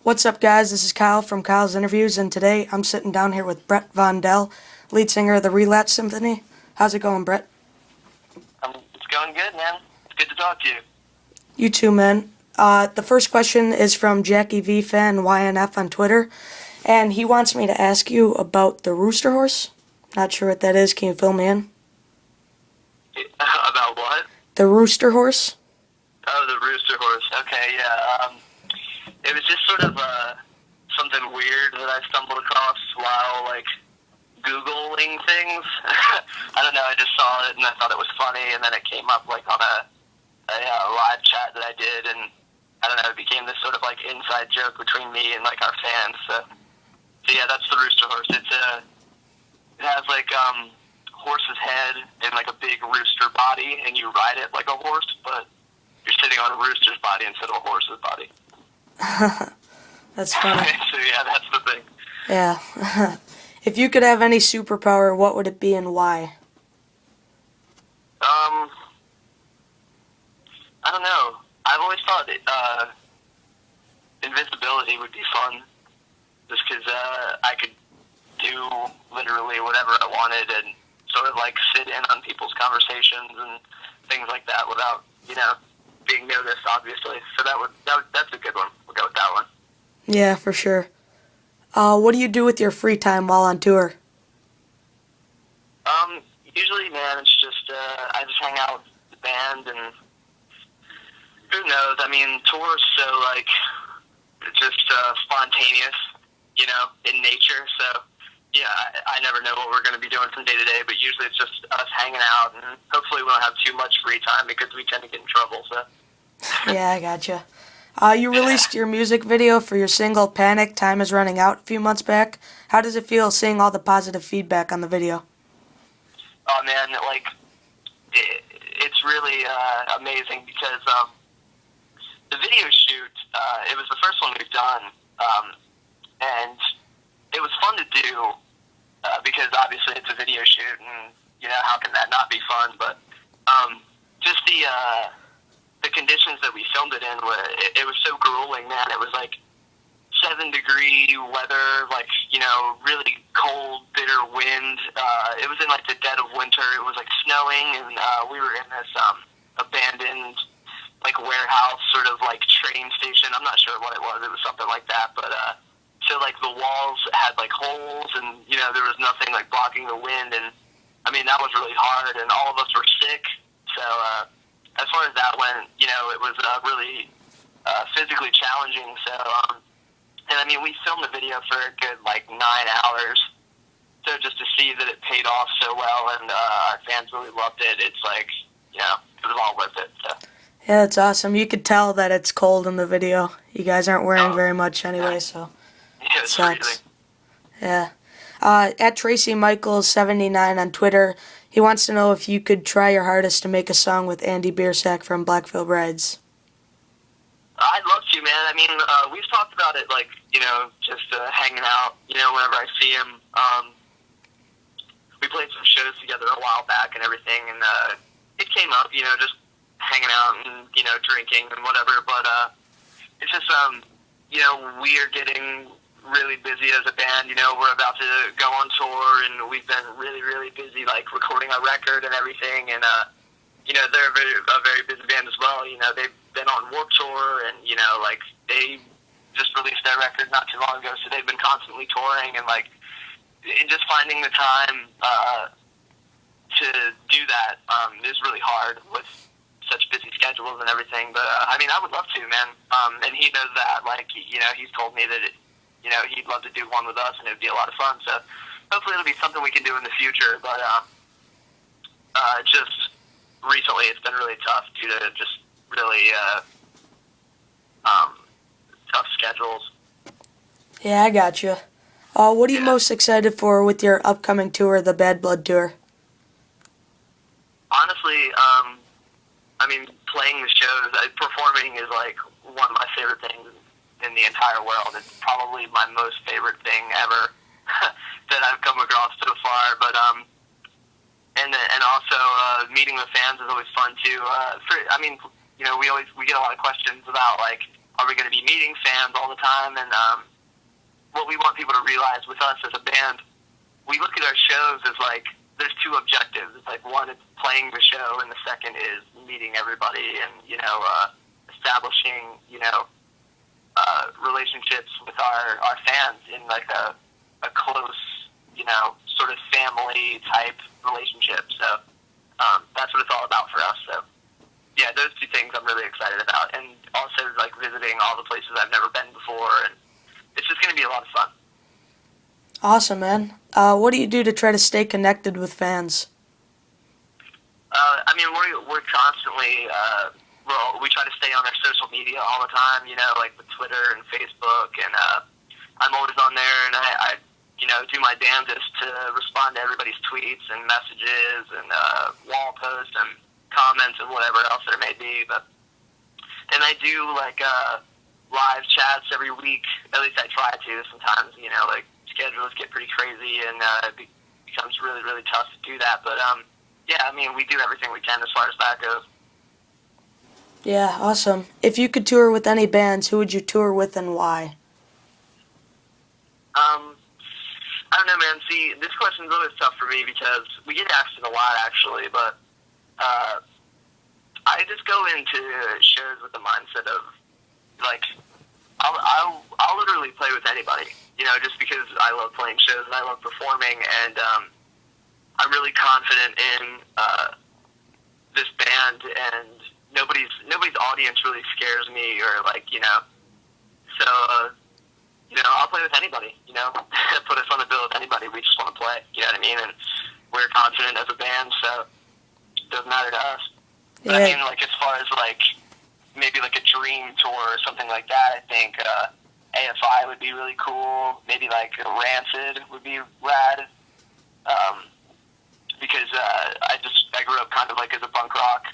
What's up, guys? This is Kyle from Kyle's Interviews, and today I'm sitting down here with Brett Vondell, lead singer of the Relapse Symphony. How's it going, Brett? It's going good, man. It's good to talk to you. You too, man. The first question is from Jackie V Fan YNF on Twitter, and he wants me to ask you about the rooster horse. Not sure what that is. Can you fill me in? About what? The rooster horse? Oh, the rooster horse. Okay, yeah. It was just sort of something weird that I stumbled across while, Googling things. I don't know, I just saw it and I thought it was funny, and then it came up, on a live chat that I did, and I don't know, it became this sort of, inside joke between me and, our fans. So yeah, that's the rooster horse. It has, horse's head and, a big rooster body, and you ride it like a horse, but you're sitting on a rooster's body instead of a horse's body. That's funny. So yeah, that's the thing. Yeah. If you could have any superpower, what would it be and why? I don't know. I've always thought invisibility would be fun, just because I could do literally whatever I wanted and sort of sit in on people's conversations and things like that without being noticed, obviously. So that's a good one. We'll go with that one. Yeah, for sure. What do you do with your free time while on tour? Usually, man, it's just I just hang out with the band, and who knows? I mean, tours so just spontaneous, in nature. So yeah, I never know what we're going to be doing from day to day, but usually it's just us hanging out, and hopefully we don't have too much free time because we tend to get in trouble. So Yeah, I gotcha. You released your music video for your single Panic, Time Is Running Out a few months back. How does it feel seeing all the positive feedback on the video? oh man, it's really amazing because the video shoot, it was the first one we've done, and it was fun to do because obviously it's a video shoot, and how can that not be fun? But just the conditions that we filmed it in, it was so grueling, man. It was 7-degree weather, really cold, bitter wind. It was in the dead of winter. It was snowing, and we were in this abandoned warehouse, sort of train station. I'm not sure what it was. It was something like that. But so the walls had holes, and there was nothing blocking the wind. And I mean, that was really hard, and all of us were sick. So as far as that went, it was really physically challenging. So and I mean, we filmed the video for a good 9 hours. So just to see that it paid off so well, and our fans really loved it, it's it was all worth it. So. Yeah, that's awesome. You could tell that it's cold in the video. You guys aren't wearing very much anyway, so Yeah, it sucks. Yeah. At Tracy Michaels 79 on Twitter, he wants to know if you could try your hardest to make a song with Andy Biersack from Blackville Brides. I'd love to, man. I mean, we've talked about it, just hanging out, whenever I see him. We played some shows together a while back and everything, and it came up, just hanging out and, drinking and whatever, but it's just, we are getting really busy as a band. We're about to go on tour, and we've been really, really busy, recording our record and everything, and, they're a very busy band as well. They've been on Warped Tour, and, they just released their record not too long ago, so they've been constantly touring, and, and just finding the time to do that is really hard with such busy schedules and everything. But, I mean, I would love to, man. And he knows that. He's told me that, he'd love to do one with us, and it would be a lot of fun. So hopefully it'll be something we can do in the future. But just recently it's been really tough due to just really tough schedules. Yeah, I got you. What are you most excited for with your upcoming tour, the Bad Blood Tour? Honestly, I mean, playing the shows, performing is one of my favorite things in the entire world. It's probably my most favorite thing ever that I've come across so far. But and also meeting the fans is always fun too. We get a lot of questions about are we going to be meeting fans all the time? And what we want people to realize with us as a band, we look at our shows as like there's two objectives. It's like one, it's playing the show, and the second is meeting everybody and establishing relationships with our fans in like a close sort of family type relationship. So that's what it's all about for us. So yeah, those two things I'm really excited about, and also like visiting all the places I've never been before, and it's just going to be a lot of fun. Awesome, man. What do you do to try to stay connected with fans? We're constantly, we try to stay on our social media all the time, like with Twitter and Facebook, and I'm always on there, and I do my damnedest to respond to everybody's tweets and messages and wall posts and comments and whatever else there may be. And I do like live chats every week. At least I try to. Sometimes like schedules get pretty crazy and it becomes really, really tough to do that. But we do everything we can as far as that goes. Yeah, awesome. If you could tour with any bands, who would you tour with and why? I don't know, man. See, this question's always tough for me because we get asked it a lot, actually, but I just go into shows with the mindset of, like, I'll literally play with anybody, just because I love playing shows and I love performing, and I'm really confident in this band, and nobody's audience really scares me, or like, so I'll play with anybody, put us on the bill with anybody. We just want to play, you know what I mean? And we're confident as a band, so it doesn't matter to us. But Yeah. like as far as like maybe like a dream tour or something like that, I think AFI would be really cool. Maybe like Rancid would be rad. Because I grew up kind of like as a punk rock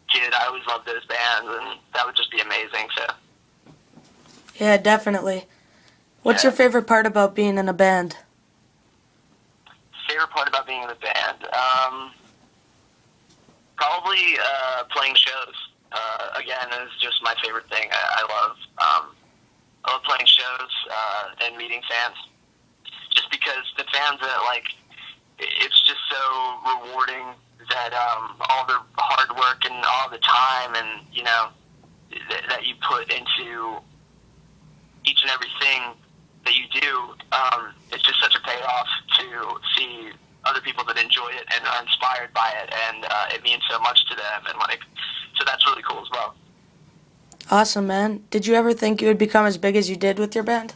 kid. I always loved those bands, and that would just be amazing. So Yeah, definitely. What's your favorite part about being in a band? Favorite part about being in a band? Probably playing shows. Again, is just my favorite thing. I love playing shows and meeting fans. Just because the fans that it's just so rewarding that all the hard work and all the time and that you put into each and everything that you do, it's just such a payoff to see other people that enjoy it and are inspired by it, and it means so much to them, and so that's really cool as well. Awesome, man. Did you ever think you would become as big as you did with your band?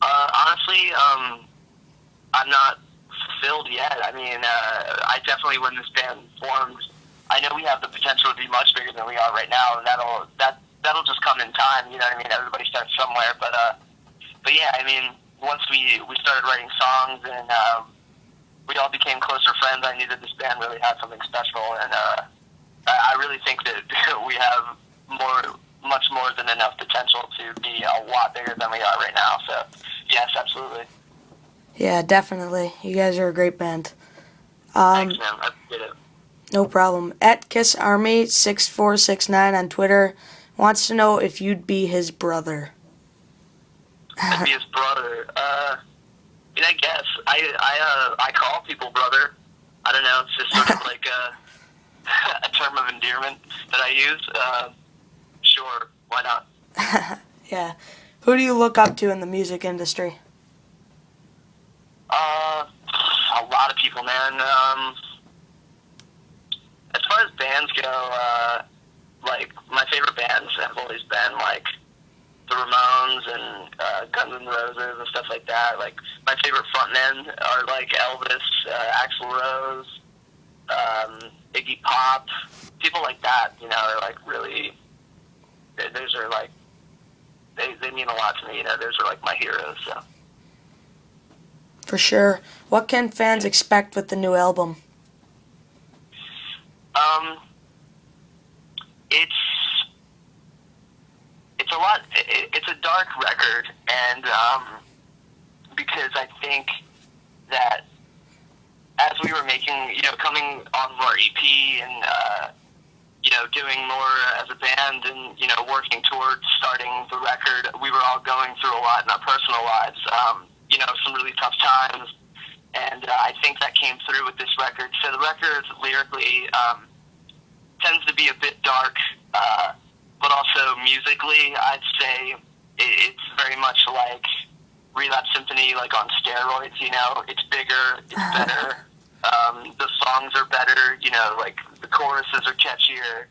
Honestly, I'm not fulfilled yet. I definitely, when this band formed, I know we have the potential to be much bigger than we are right now, and that'll just come in time. You know what I mean? Everybody starts somewhere, but yeah, once we started writing songs and we all became closer friends, I knew that this band really had something special, and I really think that we have much more than enough potential to be a lot bigger than we are right now. So yes, absolutely. Yeah, definitely. You guys are a great band. Thanks, man. I appreciate it. No problem. At KissArmy6469 on Twitter wants to know if you'd be his brother. I'd be his brother. I guess I call people brother. I don't know. It's just sort of like a term of endearment that I use. Sure, why not? Yeah. Who do you look up to in the music industry? A lot of people, man. As far as bands go, my favorite bands have always been like the Ramones and Guns N' Roses and stuff like that. Like my favorite frontmen are like Elvis, Axl Rose, Iggy Pop, people like that. They're like really. Those are like they mean a lot to me. Those are like my heroes. So. For sure. What can fans expect with the new album? It's a lot. It's a dark record, and because I think that as we were making, coming off of our EP and doing more as a band and, working towards starting the record, we were all going through a lot in our personal lives, some really tough times. And I think that came through with this record. So the record lyrically tends to be a bit dark, but also musically, I'd say it's very much like Relapse Symphony, like on steroids. It's bigger, it's better. The songs are better. Like the choruses are catchier.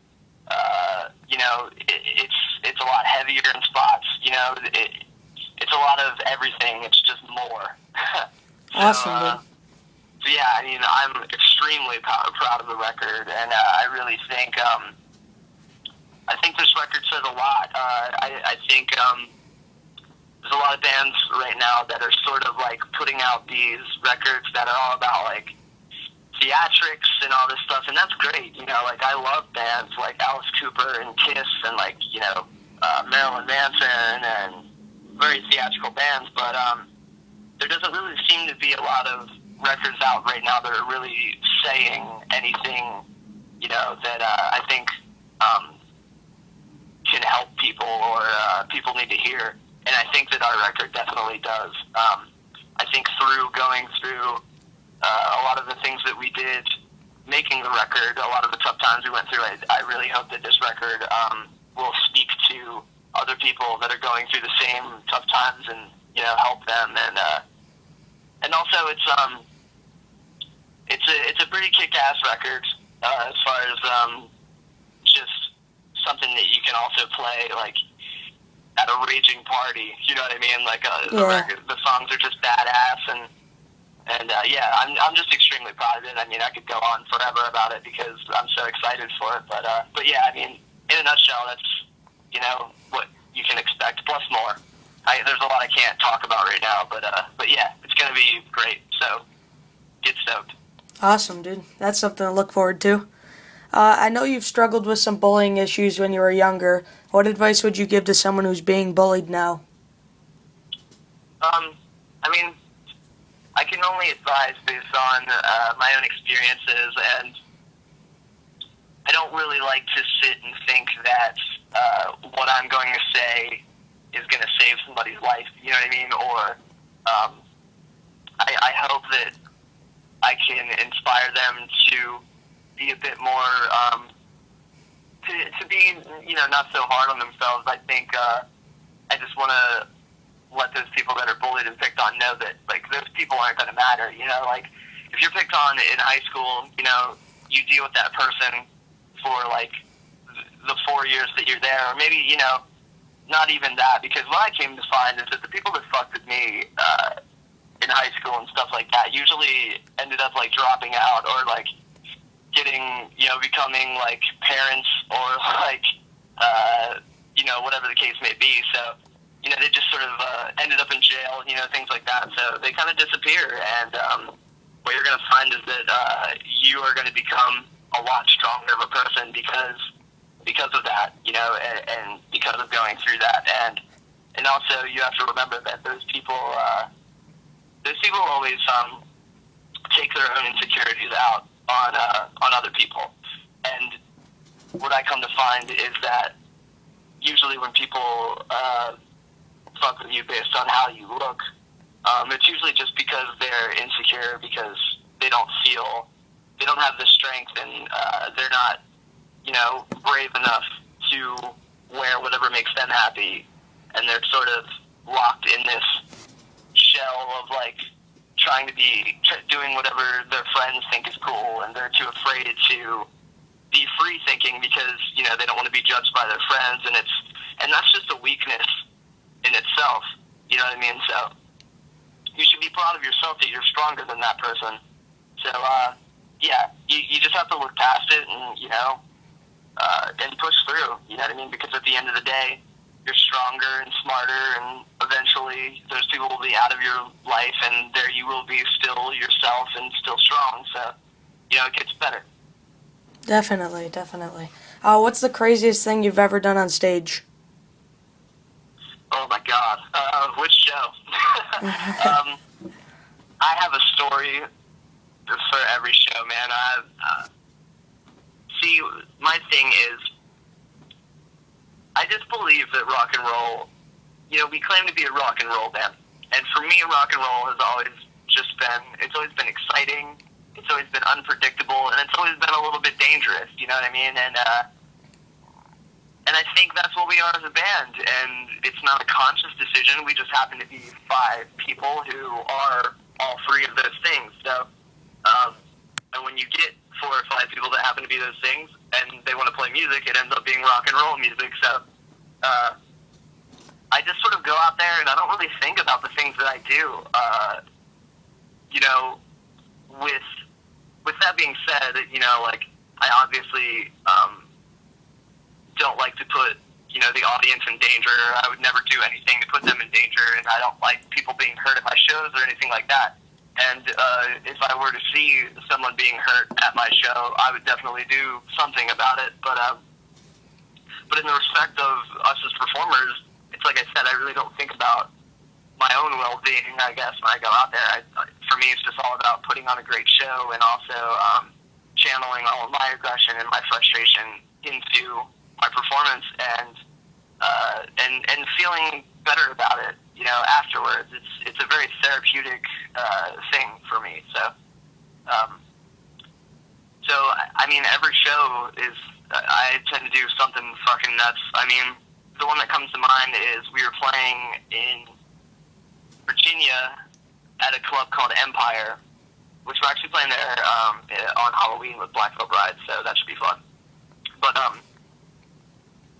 It's a lot heavier in spots. It's a lot of everything. It's just more. Awesome, dude. So yeah, I'm extremely proud of the record, and I really think this record says a lot. I think there's a lot of bands right now that are sort of like putting out these records that are all about like theatrics and all this stuff, and that's great. Like I love bands like Alice Cooper and Kiss and like Marilyn Manson and very theatrical bands, but there doesn't really seem to be a lot of records out right now that are really saying anything, that I think can help people or people need to hear. And I think that our record definitely does. I think going through a lot of the things that we did making the record, a lot of the tough times we went through, I really hope that this record will speak to other people that are going through the same tough times and, help them. And also it's a pretty kick-ass record as far as just something that you can also play like at a raging party. You know what I mean? Like the songs are just badass, and yeah, I'm just extremely proud of it. I could go on forever about it because I'm so excited for it. But yeah, in a nutshell, that's what you can expect plus more. There's a lot I can't talk about right now, but yeah, it's gonna be great. So get stoked. Awesome, dude. That's something to look forward to. I know you've struggled with some bullying issues when you were younger. What advice would you give to someone who's being bullied now? I can only advise based on my own experiences, and I don't really like to sit and think that what I'm going to say is going to save somebody's life, you know what I mean? Or I hope that I can inspire them to be a bit more, to be, not so hard on themselves. I think I just want to let those people that are bullied and picked on know that, like, those people aren't going to matter, like, if you're picked on in high school, you deal with that person for, like, the 4 years that you're there, or maybe, not even that, because what I came to find is that the people that fucked with me in high school and stuff like that usually ended up, like, dropping out or, like, getting, becoming, like, parents or, like, whatever the case may be. So, they just sort of ended up in jail, things like that. So they kind of disappear. And what you're going to find is that you are going to become a lot stronger of a person because of that, and because of going through that. And also you have to remember that those people always take their own insecurities out on other people. And what I come to find is that usually when people fuck with you based on how you look, it's usually just because they're insecure, because they don't have the strength, and they're not, brave enough to wear whatever makes them happy, and they're sort of locked in this shell of, like, trying to be doing whatever their friends think is cool, and they're too afraid to be free thinking because, they don't want to be judged by their friends, and that's just a weakness in itself, you know what I mean? So you should be proud of yourself that you're stronger than that person. So yeah, you just have to look past it and and push through, you know what I mean? Because at the end of the day, you're stronger and smarter, and eventually those people will be out of your life, and there you will be still yourself and still strong. So it gets better. Definitely. What's the craziest thing you've ever done on stage? Oh my God. Which show? I have a story for every show, man. See, my thing is, I just believe that rock and roll, we claim to be a rock and roll band. And for me, rock and roll has always it's always been exciting, it's always been unpredictable, and it's always been a little bit dangerous, you know what I mean? And I think that's what we are as a band, and it's not a conscious decision, we just happen to be 5 people who are all 3 of those things. So, and when you get 4 or 5 people that happen to be those things, and they want to play music, it ends up being rock and roll music. So I just sort of go out there, and I don't really think about the things that I do. With that being said, I obviously don't like to put the audience in danger. I would never do anything to put them in danger, and I don't like people being hurt at my shows or anything like that. And if I were to see someone being hurt at my show, I would definitely do something about it. But in the respect of us as performers, it's like I said, I really don't think about my own well-being, I guess, when I go out there. For me, it's just all about putting on a great show and also channeling all of my aggression and my frustration into my performance and feeling better about it, afterwards. It's a very therapeutic thing for me. So, I mean, every show is, I tend to do something fucking nuts. I mean, the one that comes to mind is we were playing in Virginia at a club called Empire, which we're actually playing there on Halloween with Black Veil Bride, so that should be fun. But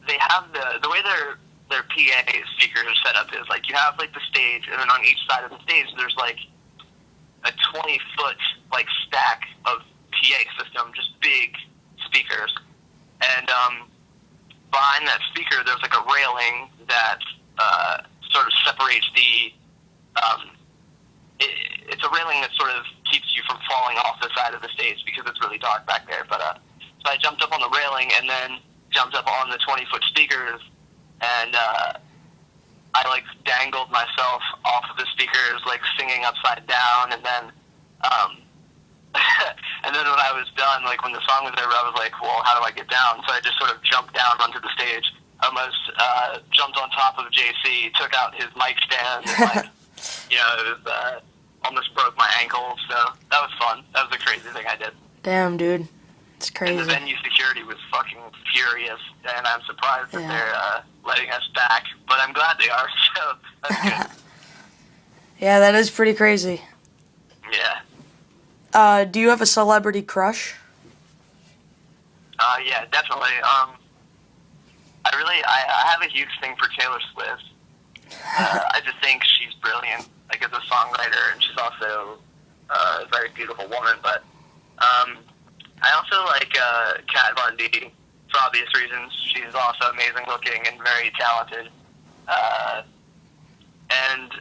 they have the way their PA speakers are set up is like you have like the stage, and then on each side of the stage there's like a 20-foot like stack of PA system, just big speakers, and behind that speaker there's like a railing that sort of separates the it's a railing that sort of keeps you from falling off the side of the stage because it's really dark back there. But so I jumped up on the railing and then jumped up on the 20-foot speakers, and I like dangled myself off of the speakers, like singing upside down, and then and then when I was done, like when the song was over, I was like, well, how do I get down? So I just sort of jumped down onto the stage, almost jumped on top of JC, took out his mic stand, and like, it was, almost broke my ankle. So that was fun. That was a crazy thing I did. Damn, dude. It's crazy. And the venue security was fucking furious, and I'm surprised that they're letting us back, but I'm glad they are, so that's good. Yeah, that is pretty crazy. Yeah. Do you have a celebrity crush? Yeah, definitely. I have a huge thing for Taylor Swift. I just think she's brilliant, like as a songwriter, and she's also a very beautiful woman, but I also like Kat Von D for obvious reasons. She's also amazing looking and very talented. And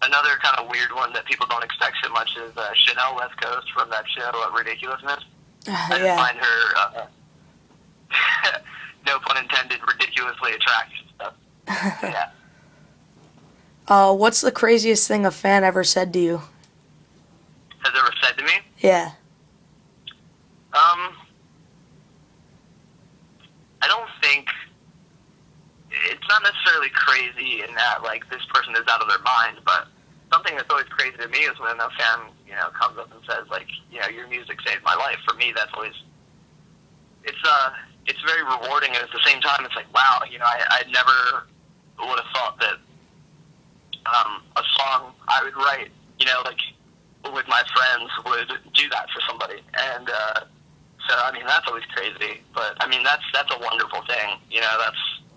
another kind of weird one that people don't expect so much is Chanel West Coast from that show, Ridiculousness. I just find her, no pun intended, ridiculously attractive. So, yeah. What's the craziest thing a fan ever said to you? Has ever said to me? Yeah. I don't think it's not necessarily crazy in that like this person is out of their mind, but something that's always crazy to me is when a fan, comes up and says like, your music saved my life. For me, that's always it's very rewarding, and at the same time, it's like, wow, I never would have thought that a song I would write, like with my friends would do that for somebody, and so I mean that's always crazy, but I mean that's a wonderful thing,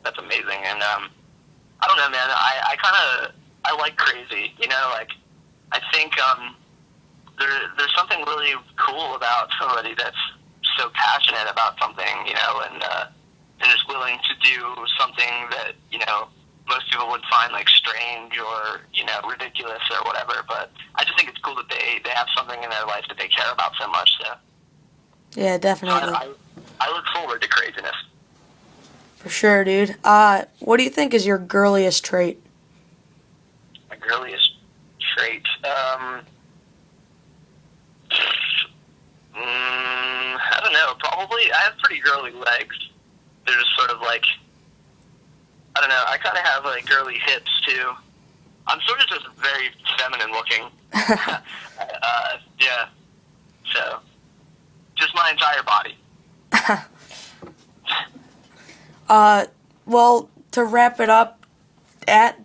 that's amazing, and I don't know, man, I like crazy, like I think there's something really cool about somebody that's so passionate about something, and is willing to do something that most people would find like strange or ridiculous or whatever, but I just think it's cool that they have something in their life that they care about so much. So yeah, definitely. I look forward to craziness. For sure, dude. What do you think is your girliest trait? My girliest trait, I don't know. know. Probably. I have pretty girly legs. They're just sort of like, I don't know. I kind of have like girly hips too. I'm sort of just very feminine looking. Yeah. So, just my entire body. Well, to wrap it up, at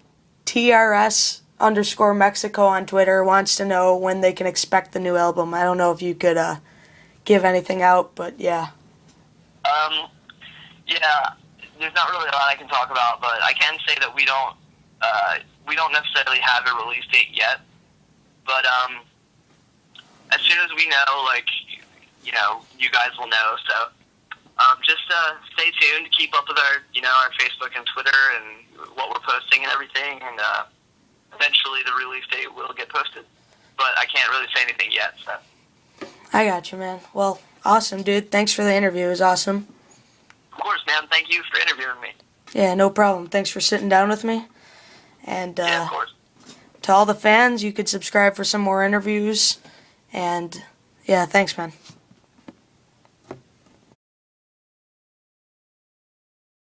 TRS_Mexico on Twitter wants to know when they can expect the new album. I don't know if you could give anything out, but yeah. Yeah, there's not really a lot I can talk about, but I can say that we don't necessarily have a release date yet. But as soon as we know, like, you know, you guys will know. So just stay tuned, keep up with our Facebook and Twitter and what we're posting and everything, and eventually the release date will get posted. But I can't really say anything yet. So. I got you, man. Well, awesome, dude. Thanks for the interview. It was awesome. Of course, man. Thank you for interviewing me. Yeah, no problem. Thanks for sitting down with me. And yeah, of course. To all the fans, you could subscribe for some more interviews. And yeah, thanks, man.